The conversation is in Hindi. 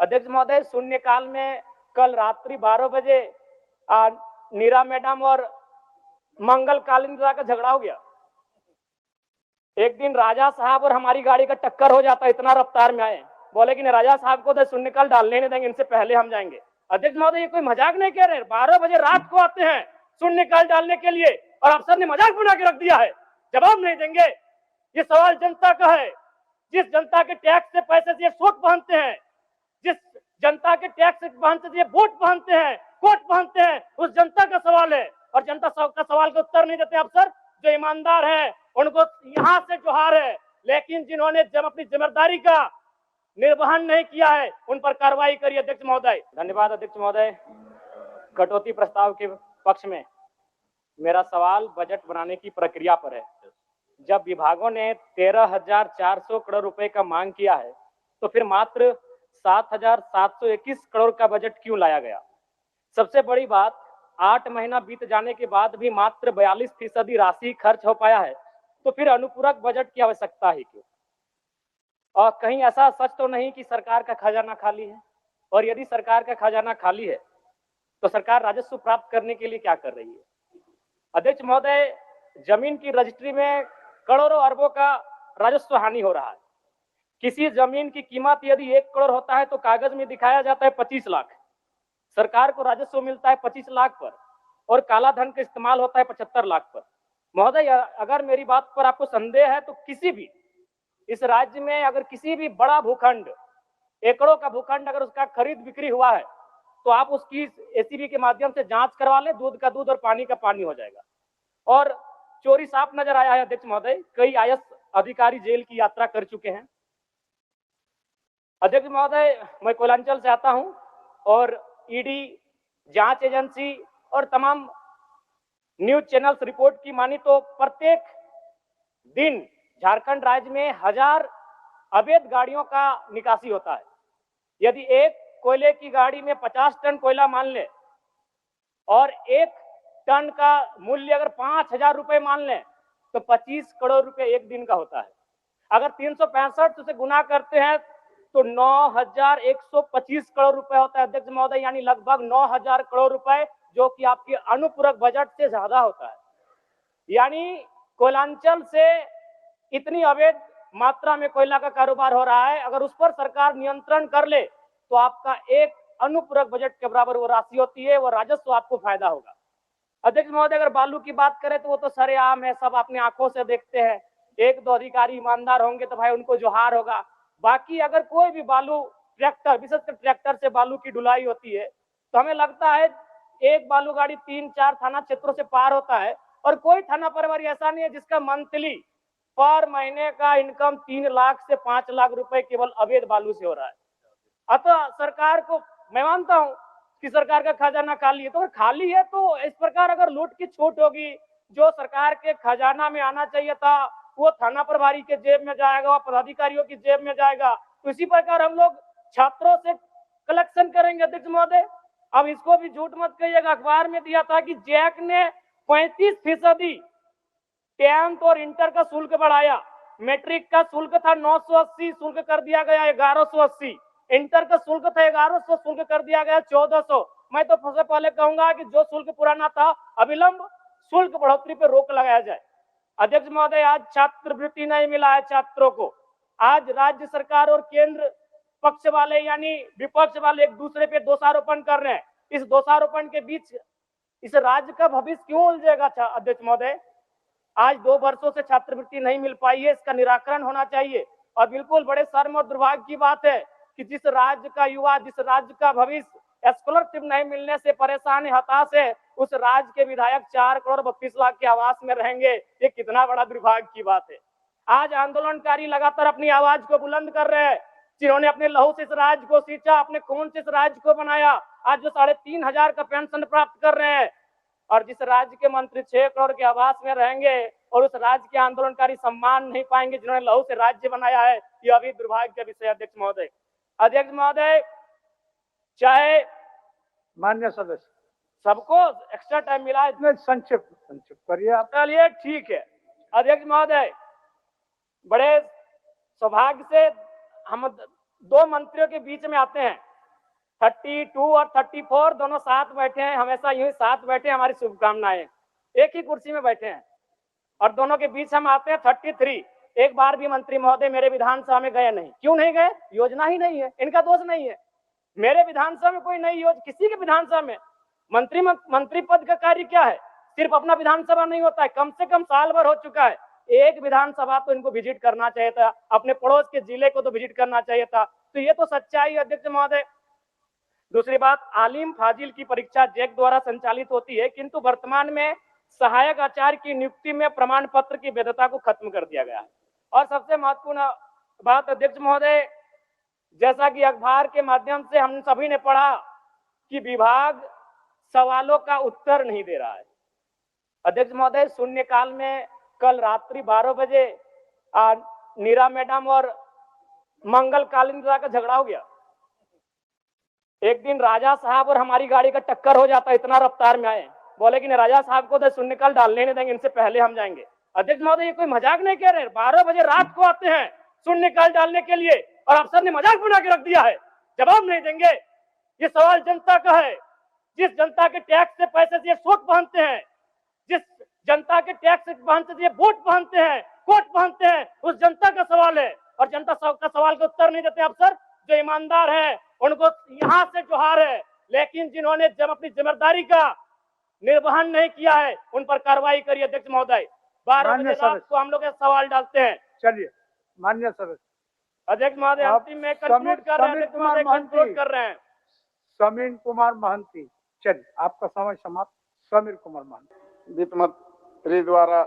अध्यक्ष महोदय, शून्यकाल में कल रात्रि 12 बजे नीरा मैडम और मंगल कालिंद्रा का झगड़ा हो गया। एक दिन राजा साहब और हमारी गाड़ी का टक्कर हो जाता, इतना रफ्तार में आए, बोले कि राजा साहब को तो शून्यकाल डालने नहीं देंगे, इनसे पहले हम जाएंगे। अध्यक्ष महोदय, ये कोई मजाक नहीं कह रहे, 12 बजे रात को आते हैं शून्यकाल डालने के लिए और अफसर ने मजाक बना के रख दिया है, जवाब नहीं देंगे। ये सवाल जनता का है, जिस जनता के टैक्स से पैसे से ये सूट पहनते हैं, जिस जनता के टैक्स से पहनते से ये वोट पहनते हैं, कोट पहनते हैं, उस जनता का सवाल है और जनता का सवाल का उत्तर नहीं देते अफसर। जो ईमानदार है उनको यहां से जोहार है, लेकिन जिन्होंने जब अपनी जिम्मेदारी का निर्वहन नहीं किया है उन पर कार्रवाई करिए। अध्यक्ष महोदय, धन्यवाद। अध्यक्ष महोदय, कटौती प्रस्ताव के पक्ष में मेरा सवाल बजट बनाने की प्रक्रिया पर है। जब विभागों ने 13,400 करोड़ रुपए का मांग किया है तो फिर मात्र 7,721 करोड़ का बजट क्यों लाया गया? सबसे बड़ी बात, 8 महीना बीत जाने के बाद भी मात्र 42% राशि खर्च हो पाया है, तो फिर अनुपूरक बजट की आवश्यकता है क्यों? और कहीं ऐसा सच तो नहीं कि सरकार का खजाना खाली है? और यदि सरकार का खजाना खाली है तो सरकार राजस्व प्राप्त करने के लिए क्या कर रही है? अध्यक्ष महोदय, जमीन की रजिस्ट्री में करोड़ों अरबों का राजस्व हानि हो रहा है। किसी जमीन की कीमत यदि 1 करोड़ होता है तो कागज में दिखाया जाता है 25 लाख। सरकार को राजस्व मिलता है 25 लाख पर और काला धन का इस्तेमाल होता है 75 लाख पर। महोदय, अगर मेरी बात पर आपको संदेह है तो किसी भी इस राज्य में अगर किसी भी बड़ा भूखंड, एकड़ों का भूखंड, अगर उसका खरीद बिक्री हुआ है तो आप उसकी एसीबी के माध्यम से जांच करवा लें, दूध का दूध और पानी का पानी हो जाएगा। और चोरी साफ नजर आया है अध्यक्ष महोदय, कई आईएएस अधिकारी जेल की यात्रा कर चुके हैं। अध्यक्ष महोदय, मैं कोयलांचल से आता हूं और ईडी, जांच एजेंसी और तमाम न्यूज चैनल्स रिपोर्ट की मानी तो प्रत्येक दिन झारखंड राज्य में 1000 अवैध गाड़ियों का निकासी होता है। यदि एक कोयले की गाड़ी में 50 टन कोयला मान ले और 1 टन का मूल्य अगर 5,000 रुपए मान ले तो 25 करोड़ रुपए एक दिन का होता है। अगर 365 से गुना करते हैं तो 9,125 करोड़ रुपए होता है अध्यक्ष महोदय, यानी लगभग 9,000 करोड़ रुपए, जो कि आपके अनुपूरक बजट से ज्यादा होता है। यानी कोयलांचल से इतनी अवैध मात्रा में कोयला का कारोबार हो रहा है, अगर उस पर सरकार नियंत्रण कर ले तो आपका एक अनुपूरक बजट के बराबर वो राशि होती है, वो राजस्व आपको फायदा होगा। अध्यक्ष महोदय, अगर बालू की बात करें तो वो तो सरेआम है, सब अपने आंखों से देखते हैं। 1-2 अधिकारी ईमानदार होंगे तो भाई उनको जोहार होगा। बाकी अगर कोई भी बालू ट्रैक्टर, विशेषकर ट्रैक्टर से बालू की ढुलाई होती है तो हमें लगता है एक बालू गाड़ी 3-4 थाना क्षेत्रों से पार होता है और कोई थाना प्रभारी ऐसा नहीं है जिसका मंथली पर महीने का इनकम 3 लाख से 5 लाख रुपए केवल अवैध बालू से हो रहा है। अतः सरकार को, मैं मानता हूं कि सरकार का खजाना खाली है, तो खाली है तो इस प्रकार अगर लूट की छूट होगी, जो सरकार के खजाना में आना चाहिए था वो थाना प्रभारी के जेब में जाएगा, पदाधिकारियों की जेब में जाएगा। तो इसी प्रकार हम लोग छात्रों से कलेक्शन करेंगे अध्यक्ष महोदय। अब इसको भी झूठ मत कहिएगा, अखबार में दिया था कि जैक ने 35% 10th और इंटर का शुल्क बढ़ाया। मैट्रिक का शुल्क था 980, शुल्क कर दिया गया 1180। इंटर का शुल्क था 1100, शुल्क कर दिया गया 1400। मैं तो सबसे पहले कहूंगा कि जो शुल्क पुराना था अविलंब शुल्क बढ़ोतरी पर रोक लगाया जाए। अध्यक्ष महोदय, आज छात्रवृत्ति नहीं मिला है छात्रों को। आज राज्य सरकार और केंद्र पक्ष वाले यानी विपक्ष वाले एक दूसरे पे दोषारोपण कर रहे हैं। इस दोषारोपण के बीच इस राज्य का भविष्य क्यों उलझेगा अध्यक्ष महोदय? आज 2 वर्षों से छात्रवृत्ति नहीं मिल पाई है, इसका निराकरण होना चाहिए। और बिल्कुल बड़े शर्म और दुर्भाग्य की बात है कि जिस राज्य का युवा, जिस राज्य का भविष्य स्कॉलरशिप नहीं मिलने से परेशान है, हताश है, उस राज्य के विधायक 4 करोड़ 32 लाख के आवास में रहेंगे। ये कितना बड़ा दुर्भाग्य की बात है। आज आंदोलनकारी लगातार अपनी आवाज को बुलंद कर रहे हैं, जिन्होंने अपने लहू से इस राज्य को सींचा, अपने खून से इस राज्य को बनाया। आज जो 3,500 का पेंशन प्राप्त कर रहे हैं और जिस राज्य के मंत्री 6 करोड़ के आवास में रहेंगे और उस राज्य के आंदोलनकारी सम्मान नहीं पाएंगे जिन्होंने लहू से राज्य बनाया है, यह अभी दुर्भाग्य का विषय। अध्यक्ष महोदय, अध्यक्ष महोदय, चाहे मान्य सदस्य सबको एक्स्ट्रा टाइम मिला, इसमें संक्षिप्त करिए आप। चलिए ठीक है। अध्यक्ष महोदय, बड़े सौभाग्य से हम 2 मंत्रियों के बीच में आते हैं 32 और 34 दोनों साथ बैठे हैं, हमेशा यूं ही साथ बैठे, हमारी शुभकामनाएं। एक ही कुर्सी में बैठे हैं और दोनों के बीच हम आते हैं 33। एक बार भी मंत्री महोदय मेरे विधानसभा में गए नहीं। क्यों नहीं गए? योजना ही नहीं है, इनका दोष नहीं है। मेरे विधानसभा में कोई नई योजना, किसी के विधानसभा में मंत्री पद का कार्य क्या है? सिर्फ अपना विधानसभा नहीं होता है, कम से कम साल भर हो चुका है, एक विधानसभा तो इनको विजिट करना चाहिए था, अपने पड़ोस के जिले को तो विजिट करना चाहिए था। तो ये तो सच्चाई है अध्यक्ष महोदय। दूसरी बात, आलिम फाजिल की परीक्षा जैक द्वारा संचालित होती है, किंतु वर्तमान में सहायक आचार्य की नियुक्ति में प्रमाण पत्र की वैधता को खत्म कर दिया गया है। और सबसे महत्वपूर्ण बात अध्यक्ष महोदय, जैसा कि अखबार के माध्यम से हम सभी ने पढ़ा कि विभाग सवालों का उत्तर नहीं दे रहा है। अध्यक्ष महोदय, शून्यकाल में कल रात्रि 12 बजे नीरा मैडम और मंगल कालिंद्रा का झगड़ा हो गया। एक दिन राजा साहब और हमारी गाड़ी का टक्कर हो जाता, इतना रफ्तार में आए, बोले कि राजा साहब को तो शून्यकाल डालने नहीं देंगे, इनसे पहले हम जाएंगे। अध्यक्ष महोदय, ये कोई मजाक नहीं कह रहे, 12 बजे रात को आते हैं शून्यकाल डालने के लिए और अफसर ने मजाक बना के रख दिया है, जवाब नहीं देंगे। ये सवाल जनता का है, जिस जनता के टैक्स से पैसे से शोक पहनते हैं, जिस जनता के टैक्स से पहनते से वोट पहनते हैं, कोट पहनते हैं, उस जनता का सवाल है। और जनता का सवाल का उत्तर नहीं देते अफसर। जो ईमानदार है उनको यहाँ से जोहार है, लेकिन जिन्होंने जब अपनी जिम्मेदारी का निर्वहन नहीं किया है उन पर कार्रवाई करिए अध्यक्ष महोदय। 12 बजे रात को हम लोग सवाल डालते हैं। चलिए मान्य सदस्य। अध्यक्ष महोदय, अंतिम में कंक्लूड कर रहे हैं, अध्यक्ष महोदय कंक्लूड कर रहे हैं। समीर कुमार महंती, चलिए आपका समय समाप्त। समीर कुमार महंती। वित्त मंत्री द्वारा